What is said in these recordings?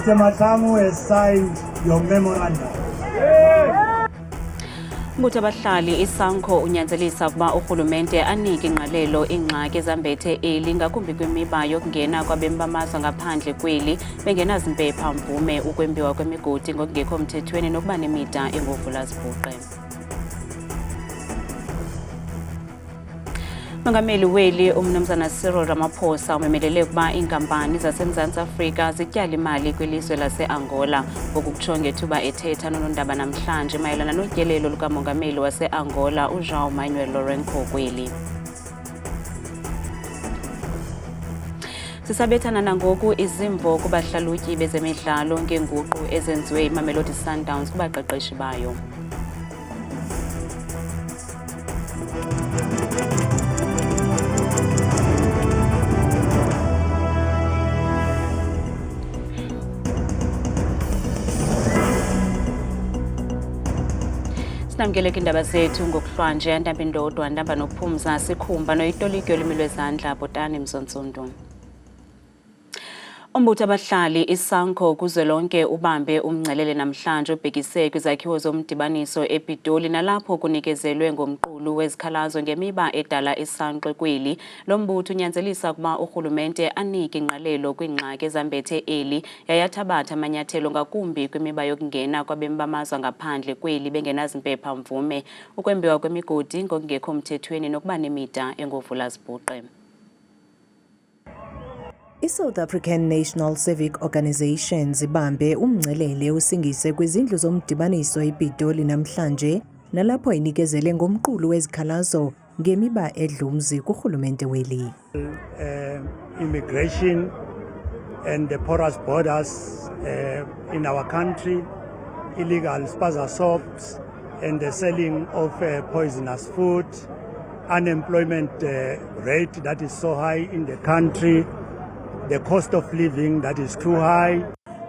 Mr. Matlamu has signed your memorandum. Umbutho abahlali iSANCO unyanzelisa ukuba urhulumente anike ingqalelo ingxaki ezambethe eli ngakumbi kwimiba yokungena kwabemi bamazwe ngaphandle kweli bengenazimpepha mvume ukwembiwa kwemigodi ngokungekho mthethweni nokuba nemida engovulazibhuqe. Mongameli weli umnumzana Cyril Ramaphosa umemelele ukuba iinkampani zaseMzantsi Afrika zityala imali kwilizwe lase-Angola ngokukutsho ngethuba ethetha nonondaba namhlanje mayelana notyelelo lukamongameli wase-Angola uJoão Manuel Lourenço kweli. Sisabethana nangoku izimvo kubahlalutyi bezemidlalo ngeenguqu ezenziwe iMamelodi Sundowns kubaqeqeshi bayo. Sinamkeleka indaba zethu ngokuhlwanje Ndambi Ndodwa, Ndamba Nophumza, Sikhumba noyitolikyo olwimi lwezandla Botani Mzontsundu. Umbutho abahlali iSANCO kuzwelonke ubambe umngcelele namhlanje ubhekise kwizakhiwo zomdibaniso ePitoli nalapho kunikezelwe ngomqulu wezikhalazo ngemiba edala isanqwe kweli. Lo mbutho unyanzelisa ukuba urhulumente anike ingqalelo kwingxaki ezambethe eli yayathabatha amanyathelo ngakumbi kwimiba yokungena kwabemi bamazwe ngaphandle kweli bengenazimpepha mvume ukwembiwa kwemigodi ngokungekho mthethweni nokuba nemida engovulazibhuqe. I-South African National Civic Organisation zibambe umngcelele usingise kwizindlu zomdibaniso ePitoli namhlanje nalapho inikezele ngomqulu wezikhalazo ngemiba edlumzi kurhulumente weli. Immigration and the porous borders in our country, illegal spaza soaps and the selling of poisonous food, unemployment rate that is so high in the country, the cost of living that is too high.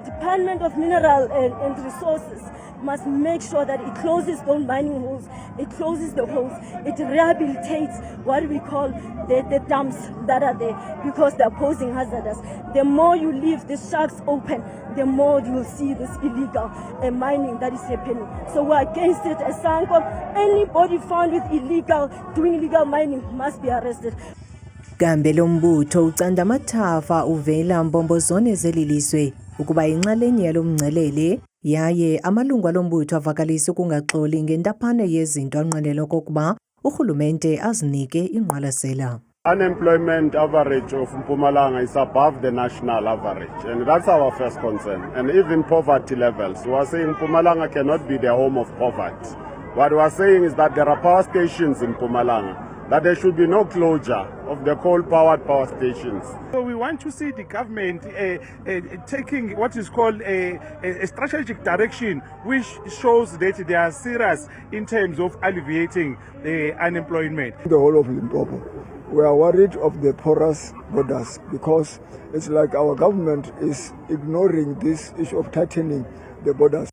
Department of Mineral and Resources must make sure that it closes those mining holes, it closes the holes, it rehabilitates what we call the dumps that are there because they're posing hazardous. The more you leave the shafts open, the more you will see this illegal mining that is happening. So we're against it as SANCO. Anybody found with doing illegal mining must be arrested. Kambe lo mbutho ucanda amathafa uvela mbombozone zelilizwe ukuba inxalenye yalo mngcelele yaye amalungu alombutho avakalisa ukungaxoli ngentaphane yezinto anqwenela okokuba urhulumente azinike ingqwalasela. Unemployment average of Mpumalanga is above the national average, and that's our first concern. And even poverty levels, we are saying Mpumalanga cannot be the home of poverty. What we are saying is that there are power stations in Mpumalanga, that there should be no closure of the coal-powered power stations. So we want to see the government taking what is called a strategic direction which shows that they are serious in terms of alleviating the unemployment. The whole of Limpopo, we are worried of the porous borders because it's like our government is ignoring this issue of tightening the borders.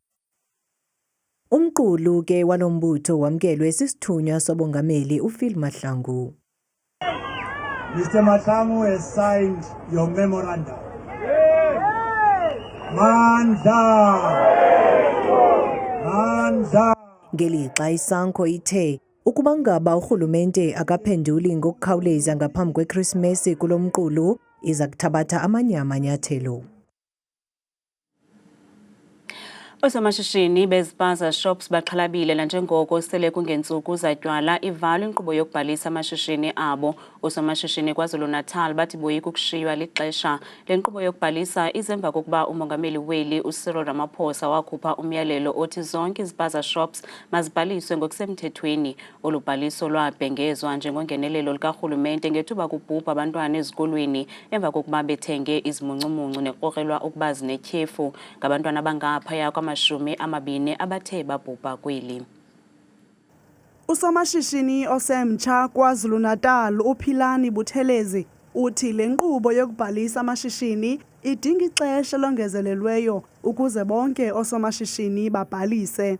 Umqulu ke walombutho wamkelwe sisithunywa sobongameli uPhil Mahlangu. Mr. Matlamu has signed your memorandum. Mandla. Ngelixa iSANCO ithe ukuba ngaba urhulumente akaphenduli ngokukhawuleza ngaphambi kweKrisimesi kulomqulu iza kuthabatha amanye amanyathelo. Osomashishini bezipaza shops baxhalabile nanjengoko sele kungentsuku zatywala ivalwe inkqubo yokubhalisa amashishini abo. Osomashishini KwaZulu-Natal bathi boyika ukushiywa lixesha lenkqubo yokubhalisa izemva kokuba umongameli weli uCyril Ramaphosa wakhupha umyalelo othi zonke izipaza shops mazibhaliswe ngokusemthethweni. Olubhaliso lwabhengezwa njengongenelelo lukarhulumente ngethuba kubhubha abantwana ezikolweni emva kokuba bethenge izimuncumuncu nekrokrelwa ukuba zinetyhefu ngabantwana abangaphaya kwamashumi amabini abathe babhubha kweli. Usomashishini osemtsha KwaZulu-Natal uPhilani Buthelezi uthi le nkqubo yokubhalisa amashishini idinga ixesha longezelelweyo ukuze bonke osomashishini babhalise.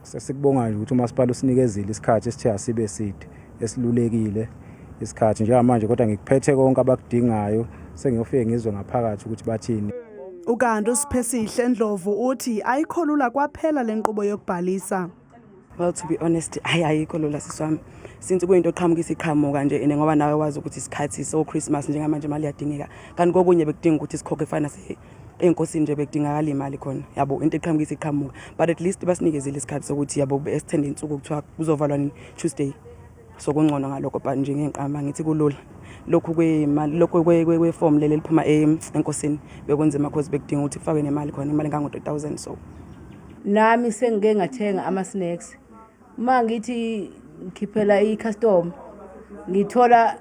Sesikubonga nje ukuthi umasipala usinikezile isikhathi esithe asibe side esilulekile isikhathi njengamanje kodwa ngikuphethe konke abakudingayo sengiyofike ngizwe ngaphakathi ukuthi bathini. Ukanti uSiphesihle Ndlovu uthi ayikholula kwaphela lenkqubo yokubhalisa. Well, to be honest, ayikho lula siswami. Since kuyinto oqhamukisa iqhamuka nje ngoba nawe wazi ukuthi isikhathi so Christmas njengamanje imali yadingeka. Kanti kokunye bekudinga ukuthi sikhokhe finance enkosini nje bekudingakala imali khona. Yabo into eqhamukisa iqhamuka. But at least basinikezile isikhathi sokuthi yabo extend insuku kuthiwa kuzovalwa ni Tuesday. So kungcono ngalokho but nje ngenqama ngithi kulula. Lokhu kwemali lokho kweform leli liphuma enkosini bekwenzema because bekudinga ukuthi kufake nemali khona imali engango 3000 so. Nami sengike ngathenga ama snacks. Uma ngithi ngikhiphela i-custom ngithola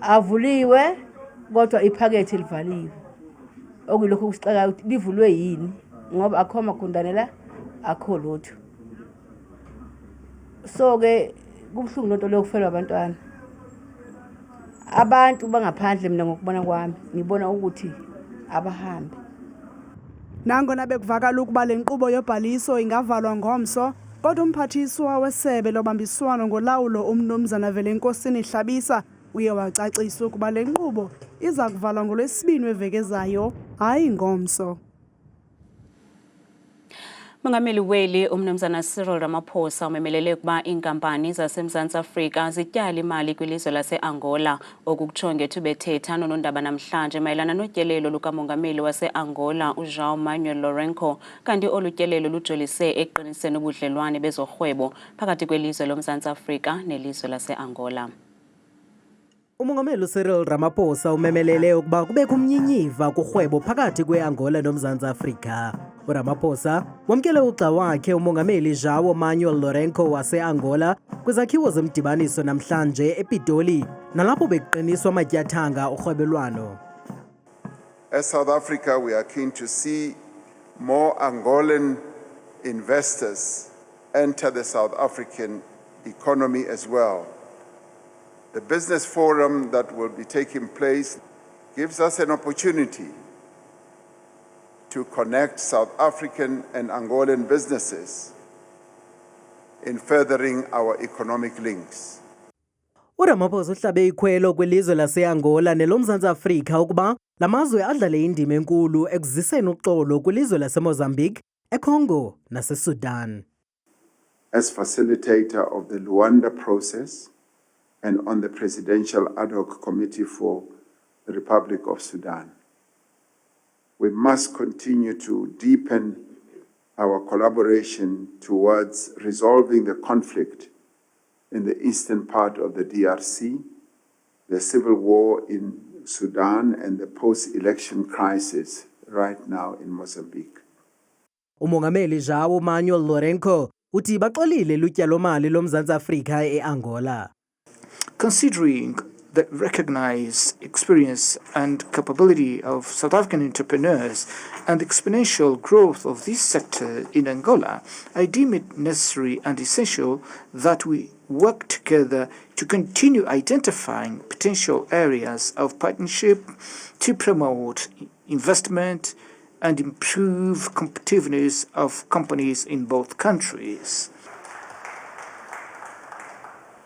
avuliwe kodwa iphakethe livaliwe. Okuyilokho kusixaka ukuthi livulwe yini ngoba akho magundanela akho lutho. So ke kubhlungu lonto lokufelwa abantwana. Abantu bangaphandle mina ngokubona kwami ngibona ukuthi abahambe. Nangona bekuvakala ukuba lenkqubo yobhaliso ingavalwa ngomso, kodwa umphathiswa wesebe lobambiswano ngolawulo uMnumzana Velenkosini Hlabisa uye wacacisa ukuba lenkqubo iza kuvalwa ngoLwesibini weveki ezayo, hayi ngomso. Mongameli weli uMnumzana Cyril Ramaphosa umemelele ukuba iinkampani zaseMzantsi Afrika zityala imali kwilizwe lase-Angola okukutsho ngethuba bethetha nonondaba namhlanje mayelana notyelelo lukamongameli wase-Angola uJoão Manuel Lourenço kanti olu tyelelo lujolise ekuqiniseni ubudlelwane bezorhwebo phakathi kwelizwe loMzantsi Afrika nelizwe lase-Angola. Umongameli Cyril Ramaphosa umemelele ukuba kubekho umnyinyiva kurhwebo phakathi kweAngola noMzantsi Afrika. uRamaphosa wamkele uxa wakhe umongameli João Manuel Lourenço wase-Angola kwizakhiwo zomdibaniso namhlanje ePitoli nalapho beqiniswa amatyathanga orhwebelwano. As South Africa, we are keen to see more Angolan investors enter the South African economy as well. The business forum that will be taking place gives us an opportunity to connect South African and Angolan businesses in furthering our economic links. uRamaphosa uhlabe ikhwelo kwelizwe lase-Angola neloMzantsi Afrika ukuba lamazwe adlale indima enkulu ekuziseni uxolo kwilizwe laseMozambique, eCongo naseSudan. As facilitator of the Luanda process and on the Presidential Ad Hoc Committee for the Republic of Sudan, we must continue to deepen our collaboration towards resolving the conflict in the eastern part of the DRC, the civil war in Sudan, and the post-election crisis right now in Mozambique. Umongameli João Manuel Lourenço uthi baxolile lutyalo-mali loMzantsi Afrika eAngola. Considering the recognized experience and capability of South African entrepreneurs and the exponential growth of this sector in Angola, I deem it necessary and essential that we work together to continue identifying potential areas of partnership to promote investment and improve competitiveness of companies in both countries.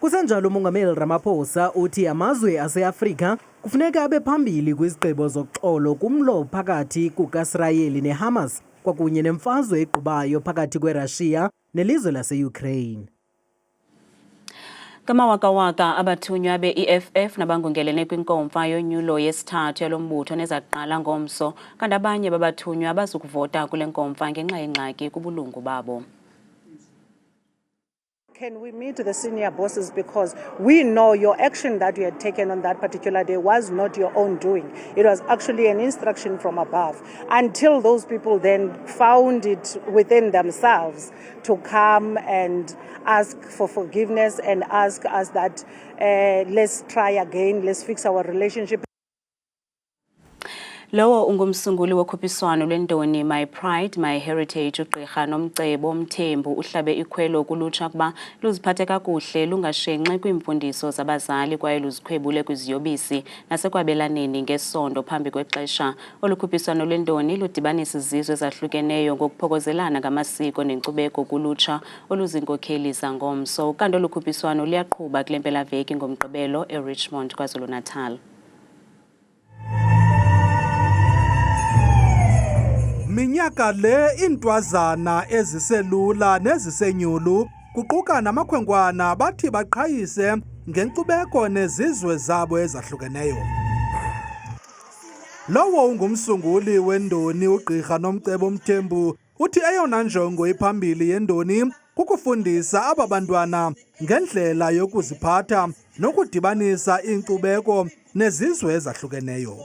Kusenjalo umongameli Ramaphosa uthi amazwe ase-Afrika kufuneka abe phambili kwizigqibo zoxolo kumlo phakathi kukaIsrayeli neHamas kwakunye nemfazwe eqhubayo phakathi kweRussia nelizwe lase-Ukraine. Kamawaka-waka abathunywa be-EFF nabangungelene kwinkomfa yonyulo yesithathu yalo mbutho nezaqala ngomso kanti abanye babathunywa bazukuvota kule nkomfa ngenxa yengxaki kubulungu babo. Can we meet the senior bosses because we know your action that you had taken on that particular day was not your own doing. It was actually an instruction from above. Until those people then found it within themselves to come and ask for forgiveness and ask us that let's try again, let's fix our relationship. Lowo ungumsunguli wokhuphiswano lwendoni My Pride, My Heritage uGqirha Nomcebo Mthembu uhlabe ikhwelo kulutsha kuba luziphathe kakuhle lungashenxe kwiimfundiso zabazali kwaye luzikhwebule kwiziyobisi nasekwabelaneni ngesondo phambi kwexesha. Olukhuphiswano lwendoni ludibanisa izizwe ezahlukeneyo ngokuphokozelana ngamasiko nenkcubeko kulutsha oluzinkokheli zangomso. Kanti olukhuphiswano luyaqhuba kule mpelaveki ngomgqibelo eRichmond, KwaZulu-Natal. Minyaka le intwazana eziselula nezisenyulu kuquka namakhwenkwana bathi baqhayise ngenkcubeko nezizwe zabo ezahlukeneyo. Lowo ungumsunguli wendoni uGqirha Nomcebo Mthembu uthi eyona njongo iphambili yendoni kukufundisa aba bantwana ngendlela yokuziphatha nokudibanisa inkcubeko nezizwe ezahlukeneyo.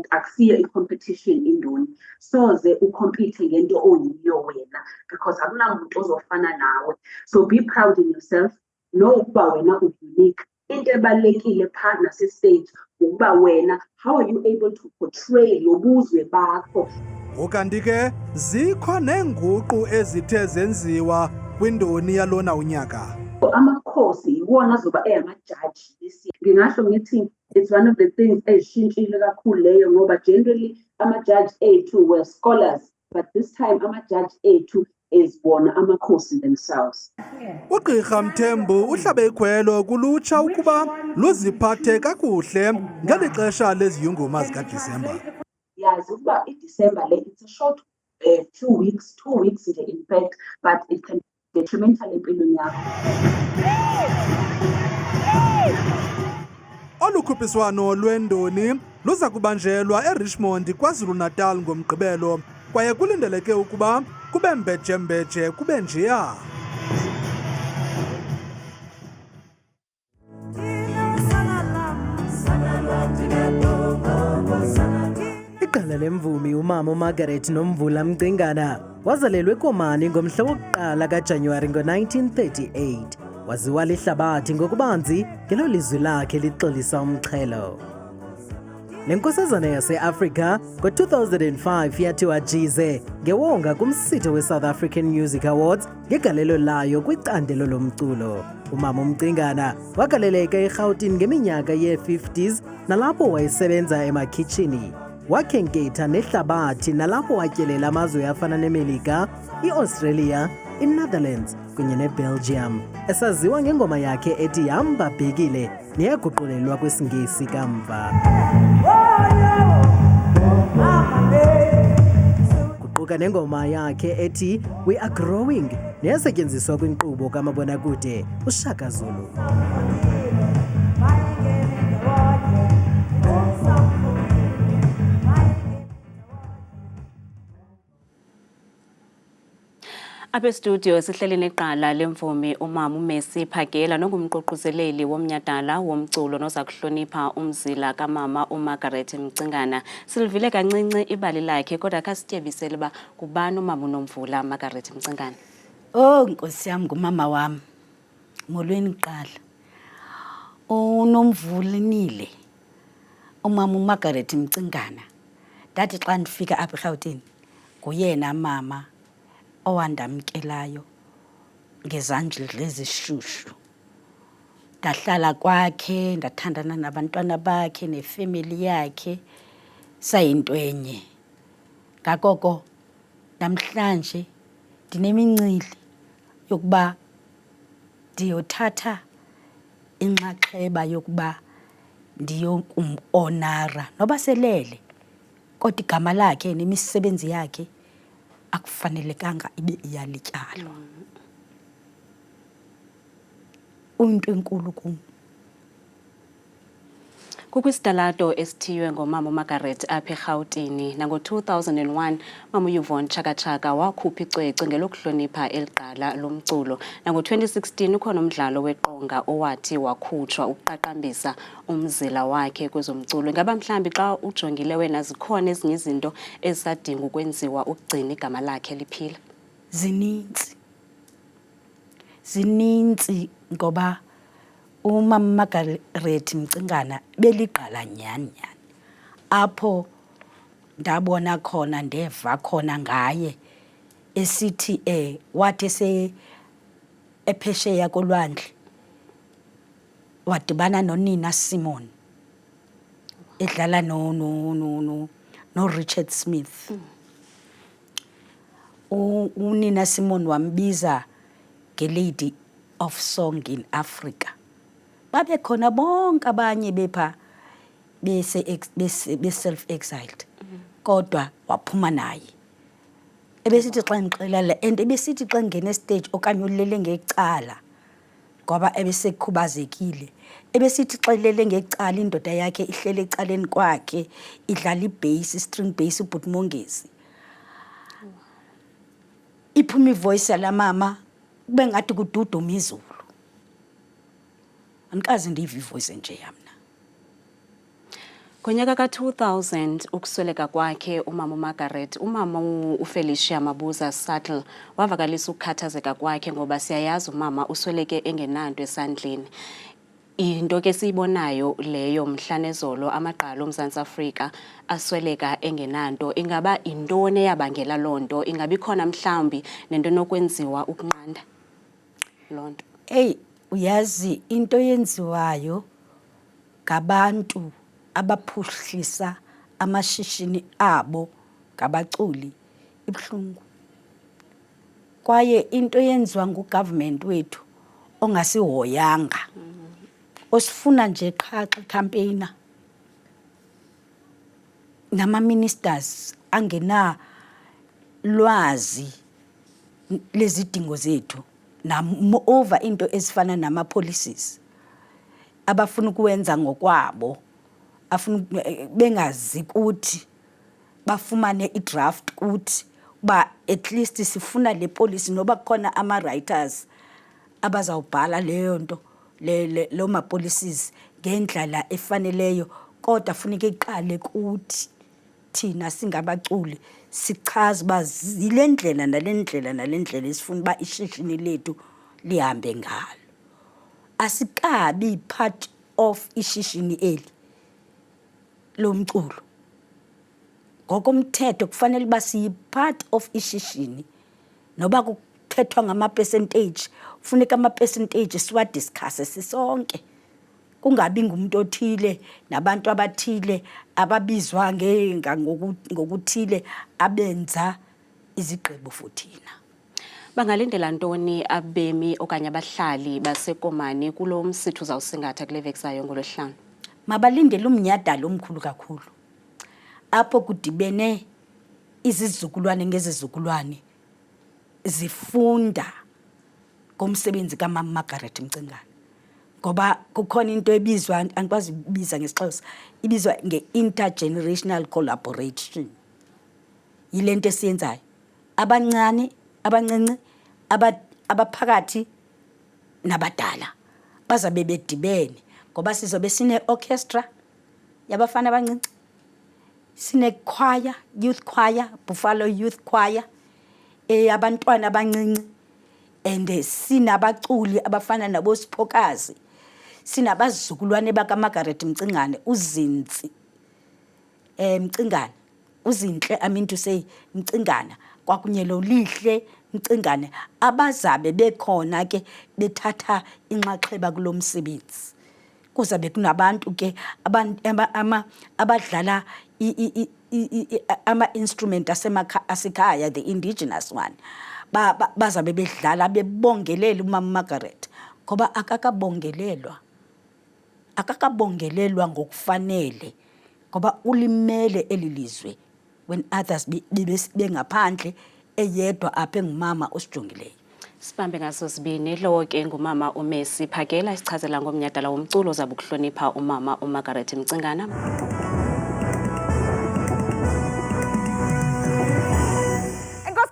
Akusiyo i-competition indoni soze ucompete ngento oyiyo wena because akunamuntu ozofana nawe, so be proud in yourself, know ukuba wena unique. Into ebalulekile phaa nase-stage ukuba wena how are you able to portray lobuzwe bakho. Ukanti ke zikho nenguqu ezithe zenziwa kwindoni yalona unyaka. Amakhosi iwona azoba eyamajaji lesi. Ngingasho ngithi it's one of the things ezishintshile kakhulu leyo ngoba generally ama-judge ethu were scholars, but this time ama-judge ethu is bona amakhosi themselves. uGqirha Mthembu uhlabe ikhwelo kulutsha ukuba luziphathe kakuhle ngeli xesha leziyunguma zikaDisemba. Yazi ukuba iDisemba le it's a short 2 weeks nje in fact, but it can be detrimental empilweni yakho. Olukhuphiswano lwendoni luza kubanjelwa eRichmond KwaZulu-Natal ngomgqibelo kwaye kulindeleke ukuba kube mbejembeje kube njeya. Iqela lemvumi umama uMargaret Nomvula Mcingana wazalelwe eKomani ngomhla wokuqala kaJanuwari ngo-1938. Waziwa lihlabathi ngokubanzi ngelo lizwi lakhe lixolisa umxhelo. Le nkosazana yase-Afrika ngo-2005 yathiwa jize ngewonga kumsitho we-South African Music Awards ngegalelo layo kwicandelo lomculo. Umama uMcingana wagaleleka eRhawutini ngeminyaka yee-50s nalapho wayesebenza emakhitshini. Wakhenketha nehlabathi nalapho watyelela amazwe afana neMelika, iAustralia, iNetherlands kunye neBelgium. Esaziwa ngengoma yakhe ethi Hamba Bhekile neyaguqulelwa kwesiNgesi kamva. Kuquka nengoma yakhe ethi We Are Growing neyasetyenziswa kwinkqubo kamabonakude uShaka Zulu. Apha estudio sihleli neqala lemvumi umama uMercy Phakela nongumququzeleli womnyadala womculo noza kuhlonipha umzila kamama uMargaret Mcingana. Silivile kancinci ibali lakhe kodwa khasityebisele uba kubani umama uNomvula Margaret Mcingana. Oh Nkosi yami ngumama wami. Molweni qala. Unomvulinile. Umama uMargaret Mcingana. Ndathi xa ndifika apha eRhawutini nguyena mama owandamkelayo ngezandla ezishushu. Ndahlala kwakhe, ndathandana nabantwana bakhe nefamily yakhe sayinto enye. Ngakoko namhlanje ndinemincili yokuba ndiyothatha inxaxheba yokuba ndiyokumonara noba selele kodwa igama lakhe nemisebenzi yakhe akufanelekanga ibe iyalityalwa. Uyinto enkulu kum. Kukwisitalato esithiywe ngomama uMargaret apha eRhawutini nango-2001 mama uYvonne Chaka Chaka wakhupha icwecwe ngelokuhlonipha eliqala lomculo. Nango-2016 ukhona umdlalo weqonga owathi wakhutshwa ukuqaqambisa umzila wakhe kwezomculo. Ngaba mhlambi xa ujongile wena zikhona ezinye izinto ezisadinga ukwenziwa ukugcina igama lakhe liphila? Zinintsi ngoba umama Margaret Mcingana beliqala nyani apho ndabona khona ndeva khona ngaye esithi wathi ephesheya kolwandle wadibana nonina Simon edlala no Richard Smith. Unina Simon wambiza nge-Lady of Song in Africa. Babe khona bonke abanye bepha be self-exiled. kodwa waphuma naye. Ebesithi xa ngixelela and ebesithi xa ngene stage okanye ulele ngecala ngoba ebesekhubazekile. Ebesithi xa ilele ngecala indoda yakhe ihlele ecaleni kwakhe idlala ibass, string bass uBhutmongezi. Iphuma ivoice yala mama kube ngathi kududuma izulu. Andikaze ndive ivoice nje yamna. Ngonyaka ka-2000 ukusweleka kwakhe umama uMargaret, umama uFelicia Mabuza Saddle wavakalisa ukukhathazeka kwakhe ngoba siyayazi umama usweleke engenanto esandleni. Into ke siyibonayo leyo mhla nezolo amaqala oMzantsi Afrika asweleka engenanto. Ingaba intoni eyabangela lonto? Ingabi khona mhlambi nento nokwenziwa ukunqanda lonto? Uyazi into yenziwayo ngabantu abaphuhlisa amashishini abo ngabaculi ibhlungu. Kwaye into yenziwa ngugovernment wethu ongasihoyanga. Osifuna nje qha campaigner. Nama ministers angena lwazi lezidingo zethu. Na moreover into ezifana nama policies abafuna ukwenza ngokwabo afuna bengazi ukuthi bafumane idraft ukuthi ba at least sifuna le policy noba khona ama writers abazawubhala leyo nto lo ma policies ngendlela efaneleyo kodwa funeka iqale ukuthi thina singabaculi sichaza bazile ndlela nalendlela esifuna ba ishishini lethu lihambe ngalo. Asikabi part of ishishini eli lomculo. Ngokomthetho kufanele basiyi part of ishishini noba kuthethwa ngama percentage kufuneka ama percentage siwa discuss sisonke. Kungabi ngumuntu othile nabantu abathile ababizwa ngokuthile abenza izigqibo futhina. Bangalindela ntoni abemi okanye abahlali baseKomani kulo msitho uzawusingatha kule veksayo ngolwesihlanu? Mabalindele umnyhadala omkhulu kakhulu. Apho kudibene izizukulwane ngezizukulwane zifunda ngomsebenzi kaMama Margaret Mcingana. Ngoba kukhona into ebizwa angikwazi ibiza ngesiXhosa ibizwa nge-intergenerational collaboration. Yilento esiyenzayo. Abancane, abancinci, abaphakathi nabadala bazabe bedibene ngoba sizobe sine orchestra yabafana abancinci. Sine choir, youth choir, Buffalo Youth Choir, abantwana abancinci, and sinabaculi abafana nabo Siphokazi. Sinabazukulwane baka Margaret Mcingane, uZintsi Mcingana, uZinhle I mean to say Mcingana, kwakunye lo Lihle Mcingane abazabe bekhona ke bethatha inxaxheba kulomsebenzi. Kuzabe kunabantu ke abadlala ama instrument asekhaya the indigenous one. Bazabe bedlala bebongelela uMama Margaret ngoba akakabongelelwa ngokufanele ngoba ulimele elilizwe when others bengaphandle eyedwa apha engumama osijongileyo. Sibambe ngaso sibini lo ke ngumama uMercy Phakela isichazela ngomnyhadala womculo ozabe ukuhlonipha umama uMargaret Mcingana.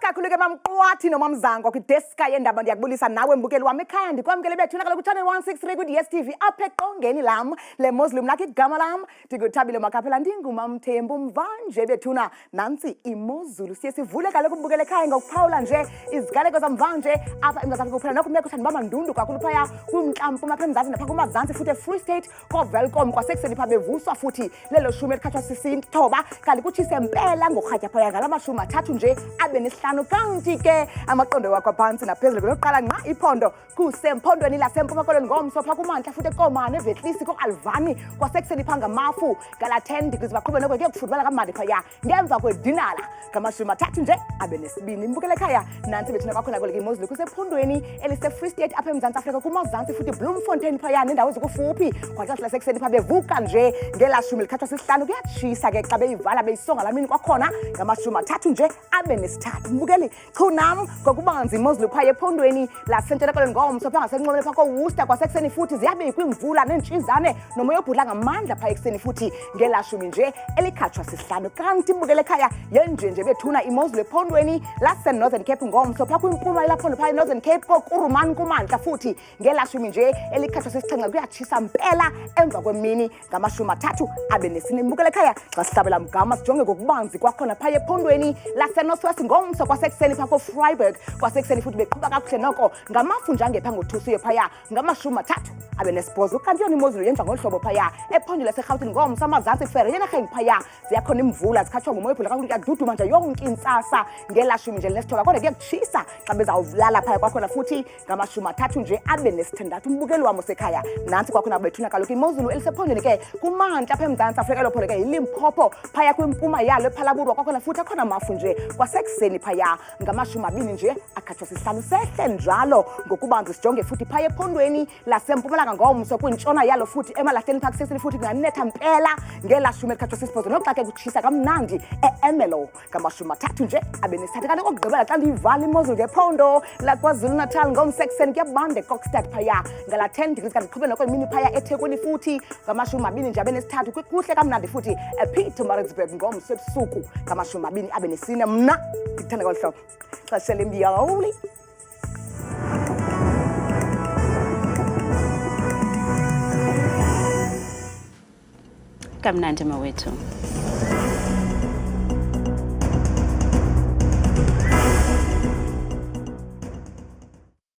Kakhuluke mamqwathi noma mzango kwideska yendaba ndiyakubulisa nawe mbukeli wami ekhaya ndikwamkele bethunakala kuchannel 163 ku-DSTV apha eqongeni lam le Muslim lakhe igama lam ndikuthabile makhaphela ndingumamthembu mvanje bethuna nantsi imozulu siye sivule kaloku mbukele ekhaya ngokuphawula nje izigaleko zamvanje apha eMzantsi Afrika kuphela nokumeka kuthanda bamandundu kakhulu phaya kumntlampu apha eMzantsi napha kumazantsi futhi eFree State kovelcom kwasekuseni pha bevuswa futhi lelo shumi elikhathwa sisithoba kanti kutshise mpela ngorhatya phaya ngala mashumi 3 nje abe nesihlanu kanti ke amaqondo wakho phansi naphezulu lokuqala nqa iphondo kusempondweni lasempuma koloni ngomso pha kumantla futhi ekomane evetlisi ko-alvani kwasekuseni pha ngamafu ngala 10 degrees baqhube noko ke kufudumala kamandi phaya ngemva kwedinala ngamashumi 3 nje abe nesibini mbukele ekhaya nansi bethina kwakhona koleke imozulu kusephondweni elise-Free State apha eMzantsi Afrika kumazantsi futhi Bloemfontein phaya nendawo ezikufuphi kwaxesha lasekuseni pha bevuka nje ngelashumi likhathwa sisihlanu kuyatshisa ke xa beyivala beyisonga lamini kwakhona ngamashumi 3 nje abe nesithathu mbukeli chunam ngokubanzi imozulu phaya ephondweni lasentshona koloni ngomso pha ngasenqoleni pha koWorcester kwasekuseni futhi ziyabe kwimvula nentshizane nomoya obhudla ngamandla phaya ekuseni futhi ngelashumi nje elikhathwa sisihlanu kanti mbukele ekhaya yenje bethuna imozulu ephondweni lase-Northern Cape ngomso pha kwimpuma elaphondo phaya e-Northern Cape kokurumani kumantla futhi ngelashumi nje elikhathwa sisixhenxe kuyatshisa mpela emva kwemini ngamashumi 3 abe nesine mbukele ekhaya xa sihlabela mgama sijonge ngokubanzi kwakhona phaya ephondweni lase-Northwest ngomso kwasekuseni pha ko-Vryburg kwasekuseni futhi beqhuba kakuhle noko ngamafu njangepha ngothusiyo phaya ngamashumi 3 abe nesibhozo kanti yona imozulu yenza ngolu hlobo phaya ephondweni laserhawutini ngomso amazantsi fere yenarheni phaya ziyakhona imvula zikhatshwa ngumoya obhudla kakhulu kuyaduduma nje yonke intsasa ngelashumi nje linesithoba kodwa kuyakutshisa xa bezawulala phaya kwakhona futhi ngamashumi 3 nje abe nesithandathu umbukeli wam usekhaya nantsi kwakhona bethuna kaloku imozulu elisephondweni ke kumantla apha eMzantsi Afrika lophondo ke yiLimpopo phaya kwimpuma yalo ephalaburwa kwakhona futhi akhona mafu nje kwasekuseni phaya ngamashumi 2 nje akhathwa sisihlanu sehle njalo ngokubanzi sijonge futhi phaya ephondweni lasempumalanga ngomso kwintshona yalo futhi emalahleni pha kuseseni futhi kunganetha mpela ngelashumi elikhathwa sisibhozo noxa ke kutshisa kamnandi e-Ermelo ngamashumi 3 nje abe nesithathu kanti okugqibela xa liyivala imozulu ngephondo laKwaZulu-Natal ngomso ekuseni kuyabanda eKokstad phaya ngala 10 degrees kanti qhubela kwemini phaya eThekwini futhi ngamashumi 2 nje abe nesithathu kuhle kamnandi futhi ePietermaritzburg ngomso ebusuku ngamashumi 2 abe nesine mna ndikuthanda ngolu hlobo xesha lembiyoli kamnandi mawethu.